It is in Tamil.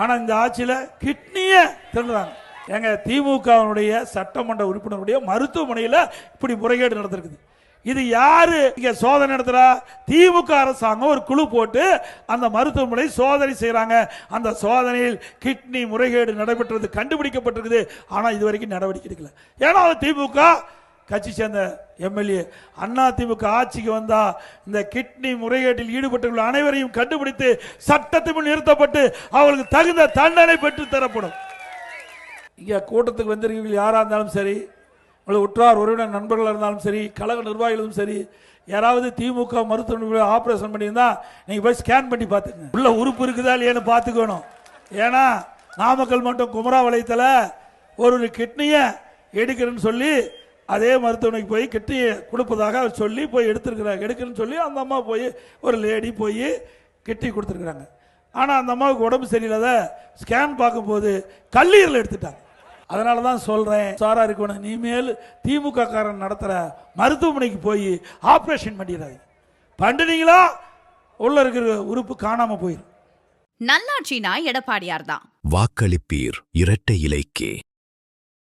ஆனால் இந்த ஆட்சியில் கிட்னியை திருடுறாங்க. எங்க திமுகவுடைய சட்டமன்ற உறுப்பினருடைய மருத்துவமனையில் இப்படி முறைகேடு நடந்திருக்குது. இது யாரு இங்க சோதனை நடத்துறா? திமுக அரசாங்கம் ஒரு குழு போட்டு அந்த மருத்துவமனை சோதனை செய்யறாங்க. அந்த சோதனையில் கிட்னி முறைகேடு நடைபெற்றது கண்டுபிடிக்கப்பட்டிருக்குது. ஆனா இதுவரைக்கும் நடவடிக்கை எடுக்கல. ஏன்னா திமுக கட்சி சேர்ந்த எம்எல்ஏ அண்ணா திமுக ஆட்சிக்கு வந்தா இந்த கிட்னி முறைகேட்டில் ஈடுபட்டுள்ள அனைவரையும் கண்டுபிடித்து சட்டத்தின் நிறுத்தப்பட்டு அவர்களுக்கு தகுந்த தண்டனை பெற்று தரப்படும். இங்க கூட்டத்துக்கு வந்திருக்கீங்க யாரா இருந்தாலும் சரி, உங்களுக்கு உற்றார் உறவினர் நண்பர்களாக இருந்தாலும் சரி, கழக நிர்வாகிகளும் சரி, யாராவது திமுக மருத்துவமனை ஆபரேஷன் பண்ணியிருந்தா நீங்க போய் ஸ்கேன் பண்ணி பார்த்துங்க. உள்ள உறுப்பு இருக்குதா இல்லையான்னு பார்த்துக்கணும். ஏன்னா நாமக்கல் மட்டும் குமராவளையத்தில் ஒரு கிட்னியை எடுக்கிறேன்னு சொல்லி அதே மருத்துவமனைக்கு போய் கிட்னியை கொடுப்பதாக அவர் சொல்லி போய் எடுத்துருக்கிறாங்க. எடுக்கிறேன்னு சொல்லி அந்த அம்மா போய் ஒரு லேடி போய் கிட்னி கொடுத்துருக்குறாங்க. ஆனால் அந்த அம்மாவுக்கு உடம்பு சரியில்லாத ஸ்கேன் பார்க்கும்போது கல்லீரல் எடுத்துட்டாங்க. அதனால தான் சொல்றேன், சாரா இருக்கணும், இனிமேல் திமுக காரன் நடத்துற மருத்துவமனைக்கு போய் ஆபரேஷன் பண்ணிடாது. பண்ணினீங்களா உள்ள இருக்கிற உறுப்பு காணாம போயிடும். நல்லாட்சினா எடப்பாடியார் தான். வாக்களிப்பீர் இரட்டை இலைக்கே.